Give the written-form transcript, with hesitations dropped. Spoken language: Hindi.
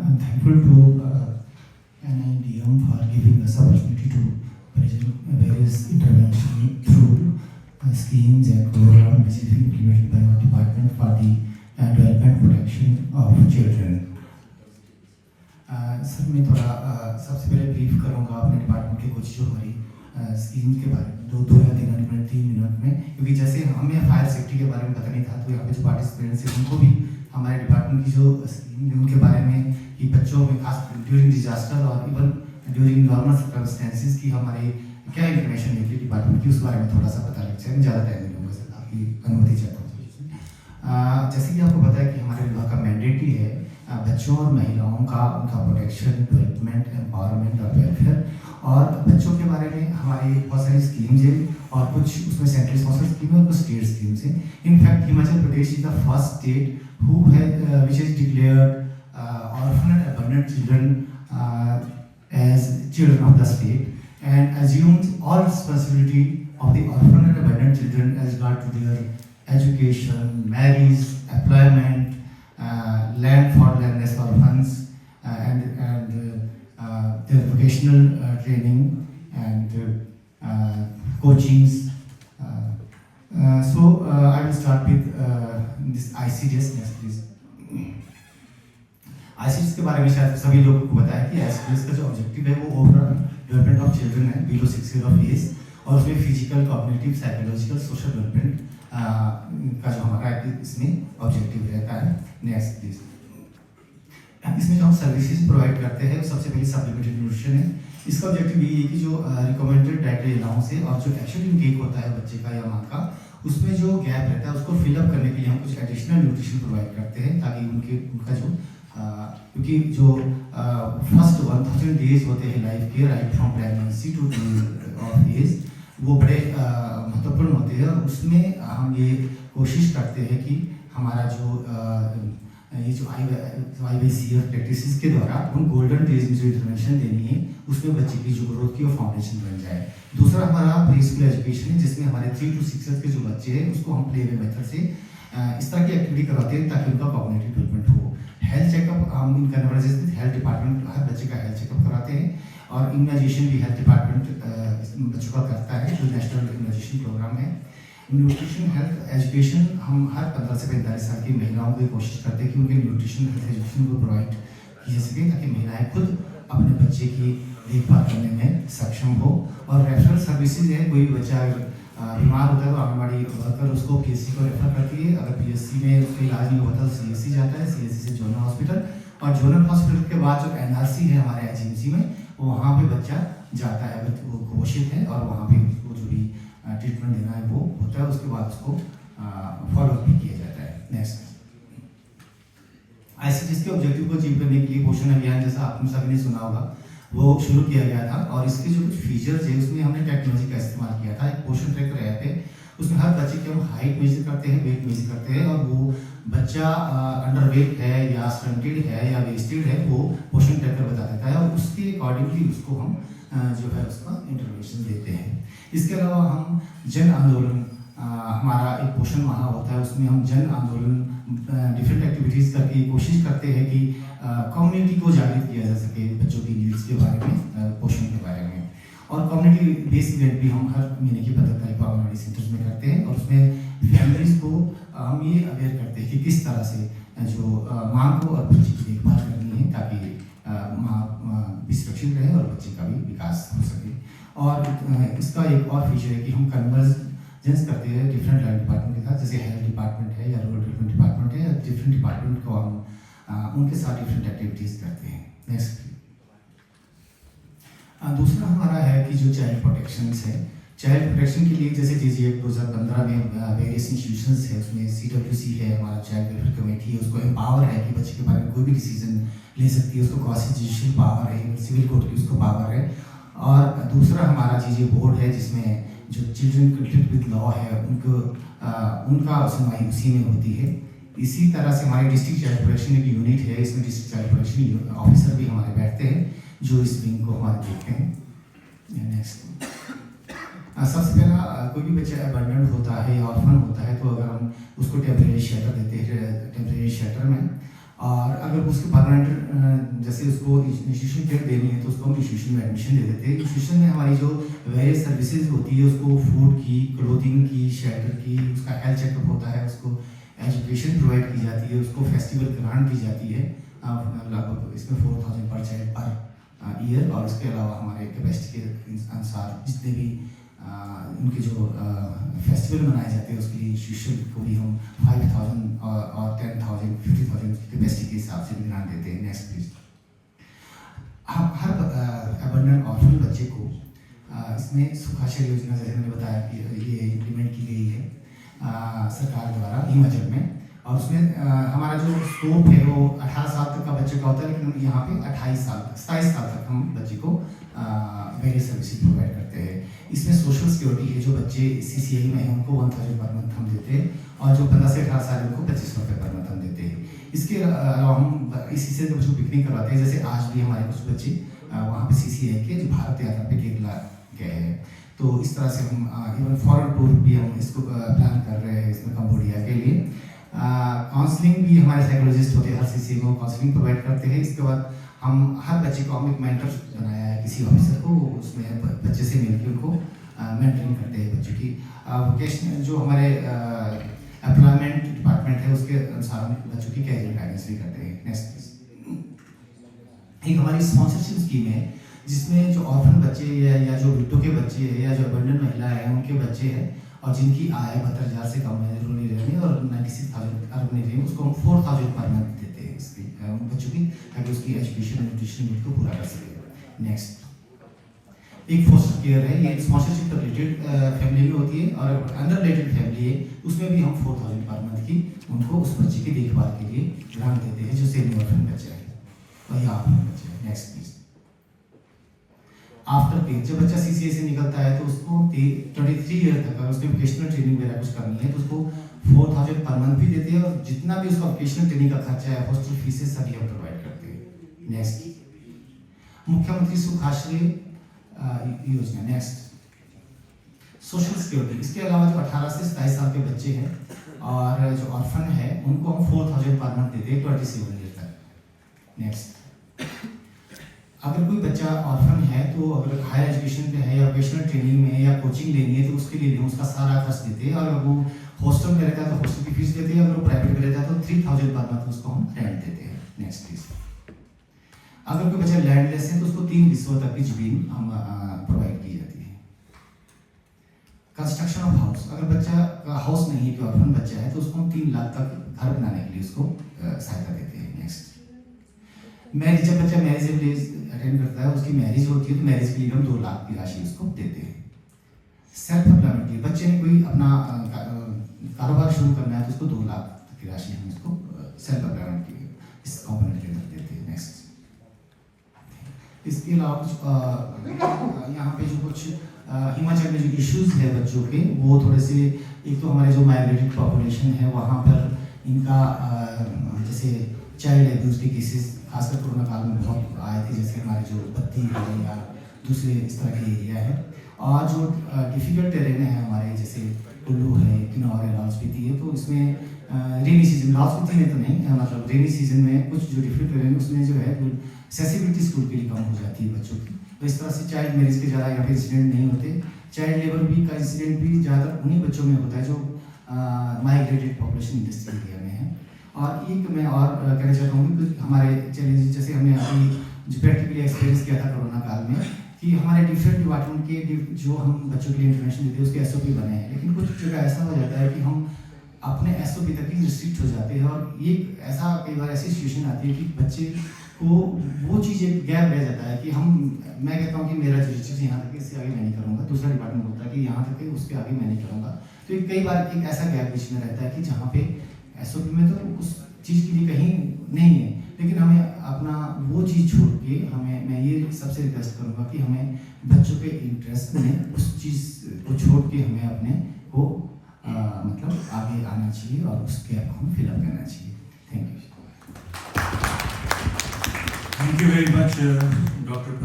I'm thankful to NIDM for giving us opportunity to present various intervention through schemes and program which is implemented by our department for the development protection of children. Sir मैं थोड़ा सबसे पहले ब्रीफ करूँगा अपने डिपार्टमेंट के कुछ जो हमारी स्कीम के बारे में दो या 3 मिनट में, क्योंकि जैसे हमें फायर सेफ्टी के बारे में पता नहीं था तो यहाँ पे जो पार्टिसिपेंट्स हैं उनको भी हमारे डिपार्टमेंट की जो स्कीम है उनके बारे में कि बच्चों में खास ड्यूरिंग डिजास्टर और इवन ड्यूरिंग नॉर्मल सर्कमस्टेंसेस की हमारे क्या इन्फॉर्मेशन है कि डिपार्टमेंट की उस बारे में थोड़ा सा पता लग जाए। मैं ज़्यादा टाइम नहीं लूँगा सर, आपकी अनुमति चाहता हूँ। जैसे कि आपको पता है कि हमारे विभाग का मैंडेट ही है बच्चों और महिलाओं का उनका प्रोटेक्शन, डेवलपमेंट, एम्पावरमेंट और वेलफेयर, और बच्चों के बारे में हमारी बहुत सारी स्कीम्स हैं और कुछ उसमें सेंट्रल स्पॉन्सर स्कीम है और कुछ स्टेट स्कीम्स हैं। In fact Himachal Pradesh is the first state who which has declared orphan and abandoned children as children of the state and assumes all responsibility of the orphan and abandoned children as regard to their education, marriage, employment, land for landless orphans, and their vocational training and coachings. So I will start with this ICDS next please. ICDS के बारे में शायद सभी लोगों को पता है कि ICDS का जो ऑब्जेक्टिव है वो ओवरऑल डेवलपमेंट ऑफ चिल्ड्रन है बिलो 6 ईयर ऑफ एज, और उसमें physical, cognitive, psychological, social development का जो हमारा इसमें ऑब्जेक्टिव रहता है। Next please. इसमें जो हम सर्विसेज प्रोवाइड करते हैं सबसे पहले सप्लीमेंट्री न्यूट्रिशन है। इसका ऑब्जेक्टिव ये है कि जो रिकमेंडेड डाइटरी अलाउंस है और जो एक्चुअल इनटेक होता है बच्चे का या माँ का, उसमें जो गैप रहता है उसको फिलअप करने के लिए हम कुछ एडिशनल न्यूट्रिशन प्रोवाइड करते हैं ताकि उनका जो क्योंकि जो फर्स्ट 1000 डेज होते हैं लाइफ के right from pregnancy to of age वो बड़े महत्वपूर्ण होते हैं, और उसमें हम ये कोशिश करते हैं कि हमारा जो ये जो IVCF प्रैक्टिसेस के द्वारा उन गोल्डन डेज में जो इंटरवेंशन देनी है उसमें बच्चे की जो ग्रोथ की वो फाउंडेशन बन जाए। दूसरा हमारा प्री स्कूल एजुकेशन है जिसमें हमारे 3 to 6 ईयर्स के जो बच्चे हैं उसको हम प्ले वे मेथड से इस तरह की एक्टिविटी करवाते हैं ताकि उनका कॉग्निटिव डेवलपमेंट हो। हेल्थ चेकअप हम इन कन्वर्जेंस विद हेल्थ डिपार्टमेंट हर बच्चे का हेल्थ चेकअप कराते हैं, और इम्यूनाइजेशन भी हेल्थ डिपार्टमेंट बच्चों का करता है जो नेशनल इम्यूनाइजेशन प्रोग्राम है। न्यूट्रिशन हेल्थ एजुकेशन हम हर 15 से 45 साल की महिलाओं को कोशिश करते हैं कि उनके न्यूट्रिशन हेल्थ एजुकेशन को प्रोवाइड की जा सके ताकि महिलाएं खुद अपने बच्चे की देखभाल करने में सक्षम हो। और रेफरल सर्विसेज है, कोई भी बच्चा बीमार होता है तो आंगनबाड़ी वर्कर उसको PSC को रेफर करती है, अगर PSC में उसका इलाज नहीं होता तो CSC जाता है, CSC से जोनल हॉस्पिटल, और जोनल हॉस्पिटल के बाद जो NRC है हमारे HMC में वहाँ पे बच्चा जाता है अगर वो कुपोषित है, और वहाँ पे उसको जो भी ट्रीटमेंट देना है वो होता है, उसके बाद उसको फॉलोअप भी किया जाता है। नेक्स्ट ICDS के ऑब्जेक्टिव को अचीव करने के लिए पोषण अभियान जैसा आपने सभी ने सुना होगा वो शुरू किया गया था, और इसके जो कुछ फीचर्स है उसमें हमने टेक्नोलॉजी का इस्तेमाल किया था। एक पोषण ट्रैकर ऐप है, उसमें हर बच्चे की हम हाइट मेजर करते हैं, वेट मेजर करते हैं, और वो बच्चा अंडर वेट है या स्टंटेड है या वेस्टेड है वो पोषण ट्रैकर बता देता है, और उसके अकॉर्डिंगली उसको हम जो है उसका इंटरवेंशन देते हैं। इसके अलावा हम जन आंदोलन, हमारा एक पोषण माह होता है उसमें हम जन आंदोलन डिफरेंट एक्टिविटीज़ करके कोशिश करते हैं कि कम्युनिटी को जागृत किया जा सके बच्चों की नीड्स के बारे में, पोषण के बारे में। और कम्युनिटी बेस्ड इवेंट भी हम हर महीने की 15 तारीख को आंगनबाड़ी सेंटर्स में करते हैं, और उसमें फैमिलीज़ को हम ये अवेयर करते हैं कि किस तरह से जो माँ को और बच्चे की देखभाल करनी है ताकि माँ भी सुरक्षित रहे और बच्चे का भी विकास हो सके। और इसका एक और फीचर है कि हम कन्वर्जेंस करते हैं डिफरेंट लाइन डिपार्टमेंट के साथ, जैसे हेल्थ डिपार्टमेंट है या रूरल डेवलपमेंट डिपार्टमेंट है, या डिफरेंट डिपार्टमेंट को हम उनके साथ डिफरेंट एक्टिविटीज़ करते हैं। नेक्स्ट। दूसरा हमारा है कि जो चाइल्ड प्रोटेक्शंस है, चाइल्ड प्रोटेक्शन के लिए जैसे DG एक्ट 2015 में वेरियस इंस्टीट्यूशंस है, उसमें CWC है, हमारा चाइल्ड वेलफेयर कमेटी है, उसको एम्पावर है कि बच्चे के बारे में कोई भी डिसीजन ले सकती है, उसको क्रॉस जुडिशियल पावर है, सिविल कोर्ट की उसको पावर है। और दूसरा हमारा DG बोर्ड है जिसमें जो चिल्ड्रन कंफ्लिक्ट विद लॉ है उनका सुनवाई उसी में होती है। इसी तरह से हमारे डिस्ट्रिक्ट चाइल्ड प्रोटेक्शन एक यूनिट है, इसमें डिस्ट्रिक्ट चाइल्ड प्रोटेक्शन ऑफिसर भी हमारे बैठते हैं जो इस विंग को हमारे देखते हैं। नेक्स्ट। सबसे पहला कोई भी बच्चा अबंडन होता है या ऑर्फन होता है तो अगर हम उसको टेम्परेरी शेल्टर देते हैं, टेम्परेरी शेल्टर में, और अगर उसको परमानेंट जैसे उसको इंस्टीट्यूशन केयर देनी है तो उसको हम इंस्टीट्यूशन में एडमिशन दे देते हैं। इंस्टीट्यूशन में हमारी जो वेरियस सर्विसेज होती है, उसको फूड की, क्लोथिंग की, शेल्टर की, उसका हेल्थ चेकअप होता है, उसको एजुकेशन प्रोवाइड की जाती है, उसको फेस्टिवल ग्रांट दी जाती है लगभग इसमें 4000 पर चाइल्ड पर ईयर। और उसके अलावा हमारे कैपेसिटी के अनुसार जितने भी उनके जो फेस्टिवल मनाए जाते हैं उसके लिए इंस्टीट्यूशन को भी हम 5000 और 10,000 50,000 कैपेसिटी के हिसाब से भी ग्रांट देते हैं। Next please. Her abandon orphan बच्चे को इसमें सुखाशय योजना जैसे मैंने बताया कि ये इम्प्लीमेंट की गई है सरकार द्वारा हिमाचल में। और उसमें हमारा जो स्कोप है वो 18 साल तक का बच्चे का होता है, लेकिन यहाँ पे 27 साल तक हम बच्चे को वेरियस सर्विसेज प्रोवाइड करते हैं। इसमें सोशल सिक्योरिटी है, जो बच्चे CCI में हैं उनको 1000 पर मंथ हम देते हैं, और जो 15 से 18 साल उनको 2500 रुपये पर मंथ हम देते हैं। इसके अलावा हम इसी से बच्चों को पिकनिक करवाते हैं। जैसे आज भी हमारे कुछ बच्चे वहाँ पे CCI के जो भारत यात्रा पे केरला गए हैं, तो इस तरह से हम इवन फॉरेन टूर भी हम इसको प्लान कर रहे हैं इसमें कंबोडिया के लिए। काउंसलिंग भी हमारे साइकोलॉजिस्ट होते हैं, हर CCI को काउंसलिंग प्रोवाइड करते हैं। इसके बाद हम हर बच्चे को हम एक मेंटर बनाया है किसी ऑफिसर को, उसमें बच्चे से मिलकर उनको मेंटरिंग करते हैं बच्चों की। वोकेशनल जो हमारे एम्प्लॉयमेंट डिपार्टमेंट है उसके अनुसार हम बच्चों की कैरियर गाइडेंस भी करते हैं। Next please. एक हमारी स्पॉन्सरशिप स्कीम है जिसमें जो ऑर्फन बच्चे या जो विडो के बच्चे हैं या जो अबंडन महिला है उनके बच्चे हैं और जिनकी आय 72,000 से कम है रूरल एरिया में और 96,000 अर्बन एरिया में, उसको हम 4,000 पर मंथ देते हैं इसकी उन बच्चों की, ताकि उसकी एजुकेशन न्यूट्रिशन नीड को पूरा कर सके। नेक्स्ट। एक फोस्टर केयर है, ये स्पॉन्सरशिप रिलेटेड फैमिली में होती है, और अंडर रिलेटेड फैमिली है उसमें भी हम 4,000 पर मंथ की उनको उस बच्चे की देखभाल के लिए ग्रांट देते हैं जो सेमी ऑर्फन बच्चा है और या ऑर्फन बच्चा है। Next please. आफ्टर पे जब बच्चा CCI से निकलता है तो उसको 23 ईयर तक अगर उसने वोकेशनल ट्रेनिंग वगैरह कुछ करनी है तो उसको 4,000 पर मंथ भी देते हैं, और जितना भी उसका वोकेशनल ट्रेनिंग का खर्चा है, हॉस्टल फीसेस सभी हम प्रोवाइड करते हैं। नेक्स्ट। मुख्यमंत्री सुखाश्रय योजना। नेक्स्ट। Social security. इसके अलावा जो 18 से 27 साल के बच्चे हैं और जो ऑर्फन है उनको हम 4,000 पर मंथ देते हैं 27 ईयर तक। नेक्स्ट। अगर कोई बच्चा ऑर्फन है तो अगर हायर एजुकेशन पे है या वोकेशनल ट्रेनिंग में या कोचिंग लेनी है तो उसके लिए हम उसका सारा खर्च देते हैं, और अगर वो हॉस्टल में रहता है तो हॉस्टल की फीस देते हैं, अगर वो प्राइवेट में रहता है तो 3,000 पर मंथ उसको हम रेंट देते हैं। Next please. अगर कोई बच्चा लैंडलेस है तो उसको 3 विषयों तक की जमीन हम प्रोवाइड की जाती है। Construction of house. अगर बच्चा का हाउस नहीं है, ऑर्फन बच्चा है, तो उसको हम 3 लाख तक घर बनाने के लिए उसको सहायता देते हैं। नेक्स्ट। मैरिज। जब बच्चा मैरिज अटेंड करता है, उसकी मैरिज होती है तो मैरिज के लिए हम 2 लाख की राशि उसको देते हैं। सेल्फ एम्प्लॉयमेंट के लिए बच्चे ने कोई अपना कारोबार शुरू करना है तो उसको 2 लाख की राशि हम उसको सेल्फ एम्प्लॉयमेंट के इस कंपोनेंट के अंदर देते हैं। नेक्स्ट। इसके अलावा कुछ यहाँ पे जो कुछ हिमाचल में जो इश्यूज है बच्चों के, वो थोड़े से, एक तो हमारे जो माइग्रेटेड पॉपुलेशन है वहाँ पर इनका जैसे चाइल्ड एब्यूज के केसेस खासकर कोरोना काल में बहुत आए थे, जैसे हमारे जो बत्ती है या दूसरे इस तरह के एरिया है। और जो डिफिकल्ट टेरेन है हमारे, जैसे कुल्लू है, किन्नौर है, लाहौल स्पीति है, तो इसमें रेनी सीजन, लाहौल स्पीति में तो नहीं, मतलब रेनी सीजन में कुछ जो डिफिकल्ट टेरेन उसमें जो है एक्सेसिबिलिटी स्कूल के लिए कम हो जाती है बच्चों की, तो इस तरह से चाइल्ड मैरिज के ज़्यादा यहाँ पे इंसिडेंट नहीं होते। चाइल्ड लेबर भी का इंसिडेंट भी ज़्यादातर उन्हीं बच्चों में होता है जो माइग्रेटेड पॉपुलेशन इंडस्ट्री एरिया में है। और एक मैं और कहना चाहता हूँ कि हमारे चैलेंजेस, जैसे हमने अभी जो प्रैक्टिकली एक्सपीरियंस किया था कोरोना काल में, कि हमारे डिफरेंट डिपार्टमेंट के जो हम बच्चों के लिए इन्फॉर्मेशन देते हैं उसके SOP बने हैं, लेकिन कुछ जगह ऐसा हो जाता है कि हम अपने SOP तक ही रिस्ट्रिक्ट हो जाते हैं, और ये ऐसा कई बार ऐसी सिचुएशन आती है कि बच्चे को वो चीज़ एक गैप रह जाता है कि मैं कहता हूँ कि मेरा जो चीज़ यहाँ तक, इससे आगे मैं नहीं करूँगा, दूसरा डिपार्टमेंट बोलता है कि यहाँ तक है, उसके आगे मैं नहीं करूँगा। तो कई बार एक ऐसा गैप बीच में रहता है कि जहाँ पे SOP में तो उस चीज़ के लिए कहीं नहीं है, लेकिन हमें अपना वो चीज़ छोड़ के मैं ये सबसे रिक्वेस्ट करूँगा कि हमें बच्चों के इंटरेस्ट में उस चीज़ को छोड़ के हमें अपने को मतलब आगे आना चाहिए और उस गैप को हम फिलअप करना चाहिए। Thank you. Thank you very much, Dr.